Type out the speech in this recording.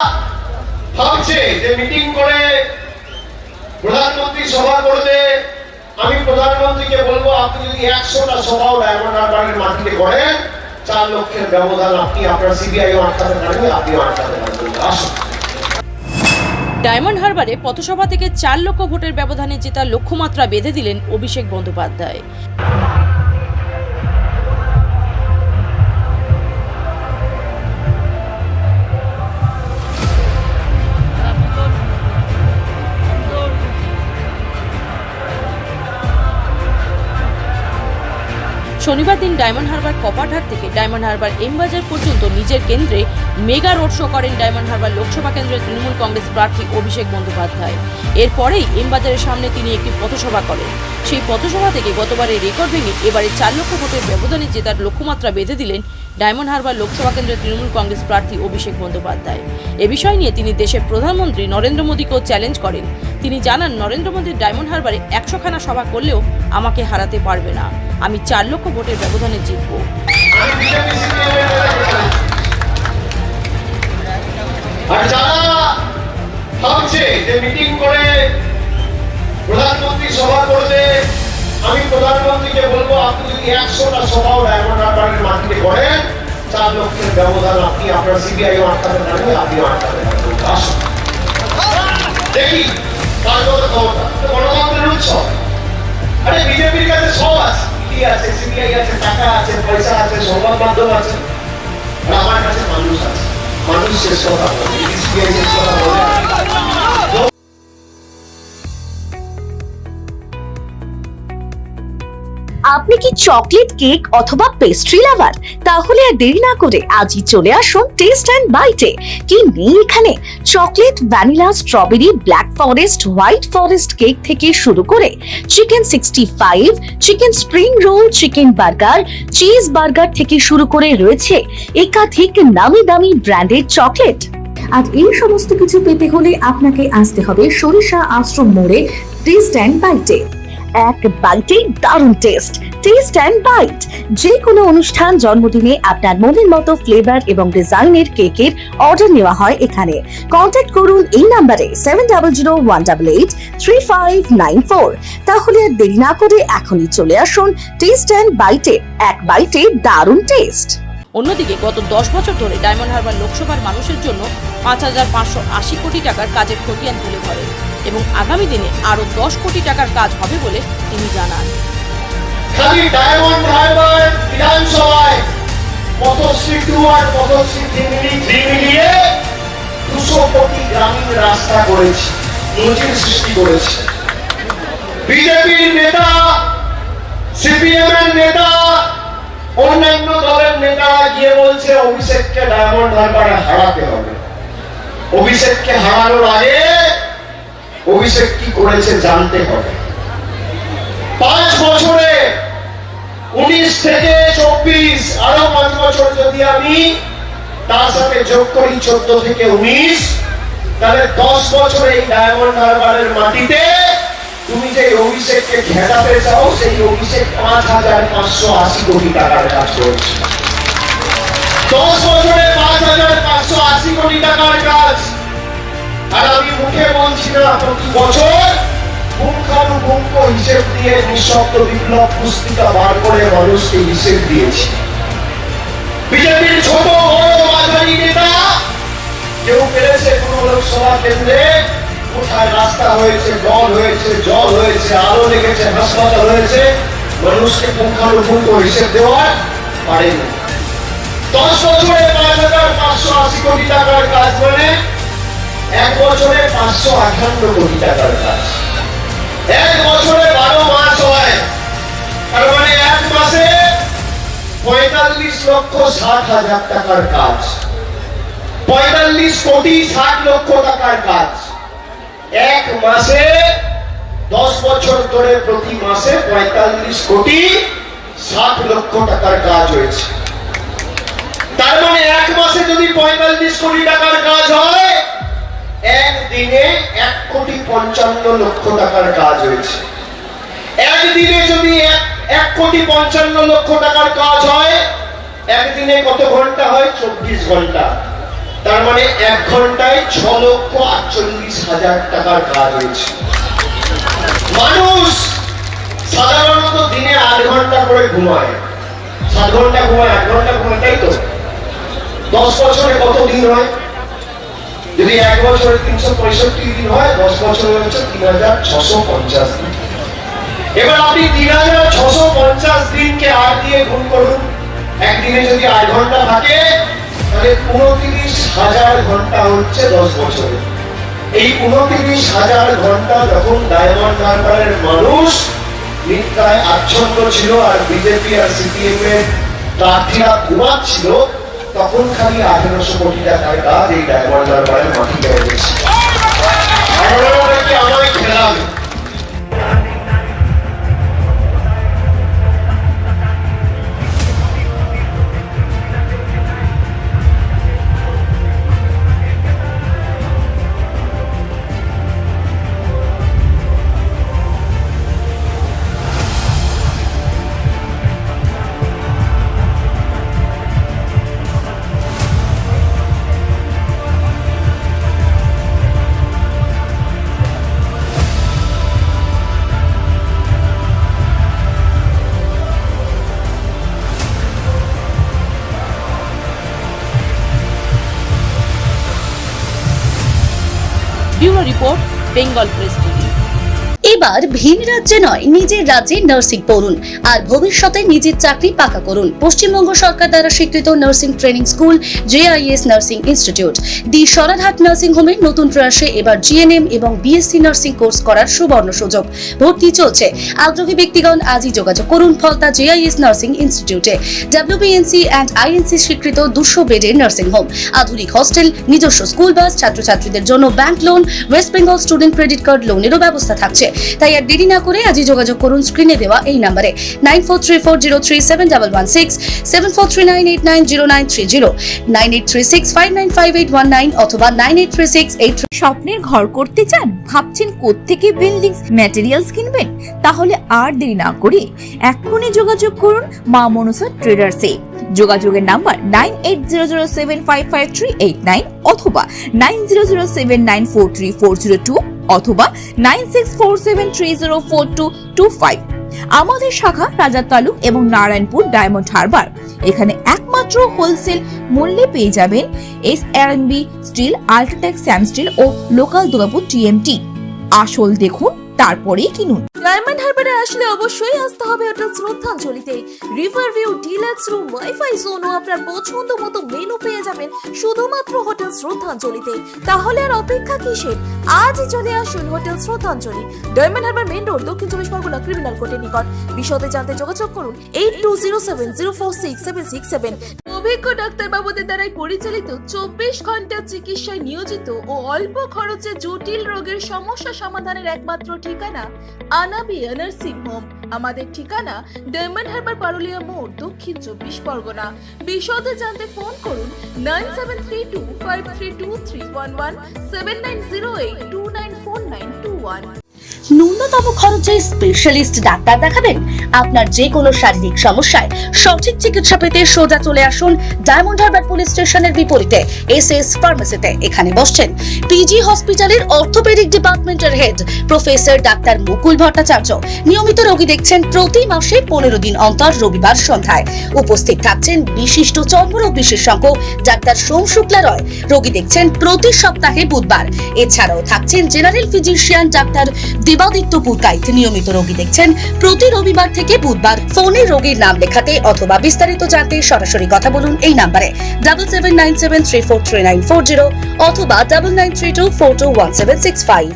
ভাবছে যে মিটিং করে প্রধানমন্ত্রী সভা করবে। আমি প্রধানমন্ত্রীকে বলবো, আপনি যদি 100টা সভাও ডায়মন্ড হারবারের মাটিতে করেন, 4 লক্ষের ব্যবধান আপনি আপনার সিবিআইও আটকাতে পারবেন, আপনিও আটকাতে পারবেন। আসুন। ডায়মন্ড হারবারে পথসভা থেকে 4 লক্ষ ভোটের ব্যবধানে জেতার লক্ষ্যমাত্রা বেঁধে দিলেন অভিষেক বন্দ্যোপাধ্যায়। শনিবার দিন ডায়মন্ড হারবার কপারহাট থেকে ডায়মন্ড হারবার এমবাজার পর্যন্ত নিজের কেন্দ্রে মেগা রোড শো করেন ডায়মন্ড হারবার লোকসভা কেন্দ্রের তৃণমূল কংগ্রেস প্রার্থী অভিষেক বন্দ্যোপাধ্যায়। এরপরেই এমবাজারের সামনে তিনি একটি পথসভা করেন। সেই পথসভা থেকে গতবারের রেকর্ড ভেঙে এবারে 4 লক্ষ ভোটের ব্যবধানে জেতার লক্ষ্যমাত্রা বেঁধে দিলেন ডায়মন্ড হারবার লোকসভা কেন্দ্রের তৃণমূল কংগ্রেস প্রার্থী অভিষেক বন্দ্যোপাধ্যায়। এ বিষয় নিয়ে তিনি দেশের প্রধানমন্ত্রী নরেন্দ্র মোদীকেও চ্যালেঞ্জ করেন। তিনি জানান, নরেন্দ্র মোদীর ডায়মন্ড হারবারে 100খানা সভা করলেও আমাকে হারাতে পারবে না। আমি 4 লক্ষ ভোটের ব্যবধানে জিতব। আর যারা ভাবছে যে মিটিং করে প্রধানমন্ত্রী সভা করবে, আমি প্রধানমন্ত্রীকে বলবো, আপনি যদি 100টা সভাও ডায়মন্ড হারবারের মাটিতে করেন, 4 লক্ষের ব্যবধান আপনি আপনার সিবিআইও আটকাতে পারবেন, আপনিও আটকাতে পারবেন। আসুন দেখি কার কত ক্ষমতা। গণতন্ত্রের উৎসব। আরে বিজেপির কাছে সব আছে, ইডি আছে, সিবিআই আছে, টাকা আছে, পয়সা আছে, সংবাদ মাধ্যম আছে। আর আমার কাছে মানুষ আছে। মানুষ শেষ কথা বলে, সিবিআই শেষ কথা বলে। আপনি কি চকলেট, কেক অথবা পেস্ট্রি লাভার? তাহলে আর দেরি না করে আজই চলে আসুন টেস্ট অ্যান্ড বাইটে। কি নেই এখানে? Chocolate, vanilla, strawberry, black forest, white forest cake থেকে শুরু করে chicken 65, chicken spring roll, chicken burger, cheese burger থেকে শুরু করে রয়েছে একাধিক নামি দামি ব্র্যান্ডের চকলেট। আর এই সমস্ত কিছু পেতে হলে আপনাকে আসতে হবে সরিষা আশ্রম মোড়ে টেস্ট অ্যান্ড বাইটে। এক বাইটে দারুণ টেস্ট। টেস্ট অ্যান্ড বাইট যে কোনো অনুষ্ঠান, জন্মদিনে আপনার মনের মতো ফ্লেভার এবং ডিজাইনের কেকের অর্ডার নেওয়া হয় এখানে। কন্ট্যাক্ট করুন এই নাম্বারে 7001883594। তাহলে আর দেরি না করে এখনই চলে আসুন টেস্ট অ্যান্ড বাইটে। এক বাইটে দারুণ টেস্ট। অন্যদিকে গত 10 বছর ধরে ডায়মন্ড হারবার লোকসভার মানুষের জন্য 5,580 কোটি টাকার কাজের খতিয়ান তুলে ধরেন এবং আগামী দিনে আরো 10 কোটি টাকার কাজ হবে বলে তিনি জানান। খালি ডায়মন্ড হারবার বিধানসভায় পথশ্রী 2 আর পথশ্রী 3 মিলিয়ে 200 কোটি গ্রামীণ রাস্তা করেছে, নজির সৃষ্টি করেছে। বিজেপির নেতা, সিপিএম এর নেতা, অন্যান্য দলের নেতা গিয়ে বলছে অভিষেককে ডায়মন্ড হারবারে হারাতে হবে। অভিষেককে হারানোর আগে অভিষেক কি করেছে জানতে হবে। 5 বছরে 19 থেকে 24 আরো 5 বছর যদি আমি তার সাথে যোগ করি 14 থেকে 19, তাহলে 10 বছরে এই ডায়মন্ড হারবারের মাটিতে তুমি যে অভিষেককে ঘেরাতে চাও, সেই অভিষেক 5,580 কোটি টাকার কাজ করেছে। 10 বছরে 5,580 কোটি টাকার কাজ। আর আমি মুখে বলছি না, প্রতি বছর পুঙ্খানুপুঙ্খ হিসেব দিয়ে নিঃশব্দ বিপ্লব পুস্তিকা বার করে মানুষকে হিসেব দিয়েছি। বিজেপির ছোট বড় মাঝারি নেতা কেউ পেরেছে কোন লোকসভা কেন্দ্রে কোথায় রাস্তা হয়েছে, জল হয়েছে, আলো লেগেছে, হাসপাতাল হয়েছে, মানুষকে পুঙ্খানুপুঙ্খ হিসেব দেওয়ার পারেনি। 10 বছরে 5,580 কোটি টাকার কাজ, মানে 1 বছরে 558 কোটি টাকার কাজ। 1 বছরে 12 মাস হয়, তার মানে 1 মাসে 45,60,000 টাকার কাজ। 45 কোটি 60 লক্ষ টাকার কাজ। 1 মাসে 10 বছর ধরে প্রতি মাসে 45 কোটি 60 লক্ষ টাকার কাজ হয়েছে। তার মানে 1 মাসে যদি 45 কোটি টাকার কাজ হয়, একদিনে 1,55,00,000 টাকার কাজ হয়েছে। একদিনে যদি 1,55,00,000 টাকার কাজ হয়, একদিনে কত ঘন্টা হয়? 24 ঘন্টা। তার মানে 1 ঘন্টায় 6,48,000 টাকার কাজ হয়েছে। মানুষ সাধারণত দিনে 8 ঘন্টা করে ঘুমায়, 7 ঘন্টা ঘুমায়, 8 ঘন্টা ঘুমায়, তাই তো? 10 বছরে কত দিন হয়? যদি 1 বছরে 365 দিন হয়, 10 বছরে হচ্ছে 3,650 দিন। এবার আপনি 3,650 দিনকে 8 দিয়ে গুণ করুন। একদিনে যদি 8 ঘন্টা থাকে, তাহলে 29,000 ঘন্টা হচ্ছে 10 বছরে। এই 29,000 ঘন্টা যখন ডায়মন্ড হারবারের মানুষ নিদ্রায় আচ্ছন্ন ছিল আর বিজেপি আর সিপিএম এর প্রার্থীরা ঘুমাচ্ছিল, তখন খালি 1800 কোটি টাকার কাজ এই ডায়মন্ড হারবারের মাটিতে হয়েছে। আপনারা কি আমায় খেলাবে? Bureau report, Bengal press TV. এবার ভিন রাজ্যে নয়, নিজের রাজ্যে নার্সিং পড়ুন আর ভবিষ্যতে নিজের চাকরি পাকা করুন। পশ্চিমবঙ্গ সরকার দ্বারা স্বীকৃত nursing training school JIS nursing institute the Sararhat nursing হোমের নতুন প্রয়াসে এবার GNM এবং BSc নার্সিং কোর্স করার সুবর্ণ সুযোগ। ভর্তি চলছে। আগ্রহী ব্যক্তিগণ আজই যোগাযোগ করুন ফলতা JIS নার্সিং ইনস্টিটিউটে। WBNC অ্যান্ড INC স্বীকৃত 200 বেডের নার্সিং হোম, আধুনিক হস্টেল, নিজস্ব স্কুল বাস, ছাত্রছাত্রীদের জন্য bank loan, west Bengal student credit card লোনেরও ব্যবস্থা থাকছে। তাই আর দেরি না করে আজই যোগাযোগ করুন স্ক্রিনে দেওয়া এই নম্বরে 9434037116, 7439890930, 9836595819 অথবা 983683। স্বপ্নের ঘর করতে চান? ভাবছেন কোত্থেকে বিল্ডিংস ম্যাটেরিয়ালস কিনবেন? তাহলে আর দেরি না করে এক্ষুনি যোগাযোগ করুন মা মনসা ট্রেডার্সে। যোগাযোগের নাম্বার 9800755389 অথবা 9007943402 অথবা 9647304225। আমাদের শাখা রাজা তালুক এবং নারায়ণপুর ডায়মন্ড হারবার। এখানে একমাত্র হোলসেল মূল্যে পেয়ে যাবেন SRNB steel, UltraTech Sam steel ও লোকাল দুর্গাপুর TMT। আসল দেখুন, তারপরেই কিনুন। ডায়মন্ড হারবারে আসলে অবশ্যই আসতে হবে হোটেল শ্রদ্ধাঞ্জলিতে। River view, deluxe room, wifi zone ও আপনার পছন্দ মতো মেনু পেয়ে যাবেন শুধুমাত্র হোটেল শ্রদ্ধাঞ্জলিতে। তাহলে আর অপেক্ষা কিসের? আজই চলে আসুন হোটেল শ্রদ্ধাঞ্জলি, ডায়মন্ড হারবার মেন রোড, দক্ষিণ 24 পরগনা, ক্রিমিনাল কোর্টের নিকট। বিশদে জানতে যোগাযোগ করুন 8207046767। অভিজ্ঞ ডাক্তার বাবুদের দ্বারাই পরিচালিত 24 ঘন্টা চিকিৎসায় নিয়োজিত ও অল্প খরচে জটিল রোগের সমস্যা সমাধানের একমাত্র ঠিকানা আনাবিয়া নার্সিং হোম। আমাদের ঠিকানা ডায়মন্ড হারবার, পারুলিয়া মোড়, দক্ষিণ 24 পরগনা। বিশদে জানতে ফোন করুন 9732532311, 7908294921। ন্যূনতম খরচে স্পেশালিস্ট ডাক্তার দেখাবেন? আপনার যে কোনো শারীরিক সমস্যায় সঠিক চিকিৎসা পেতে সোজা চলে আসুন ডায়মন্ড হারবার পুলিশ স্টেশনের বিপরীতে SS ফার্মেসিতে। এখানে বসছেন PG হসপিটালের অর্থোপেডিক ডিপার্টমেন্টের হেড প্রফেসর ডাক্তার মুকুল ভট্টাচার্য। নিয়মিত রোগী দেখছেন প্রতি মাসে 15 দিন অন্তর রবিবার সন্ধ্যায়। উপস্থিত থাকছেন বিশিষ্ট চর্মরোগ বিশেষজ্ঞ ডাক্তার সোম শুক্লা রয়। রোগী দেখছেন প্রতি সপ্তাহে বুধবার। এছাড়াও থাকছেন general physician doctor Debaditya Purkait. নিয়মিত রোগী দেখছেন প্রতি রবিবার থেকে বুধবার। ফোনে রোগীর নাম লেখাতে অথবা বিস্তারিত জানতে সরাসরি কথা বলুন এই নম্বরে 7797343940 অথবা 9932421765।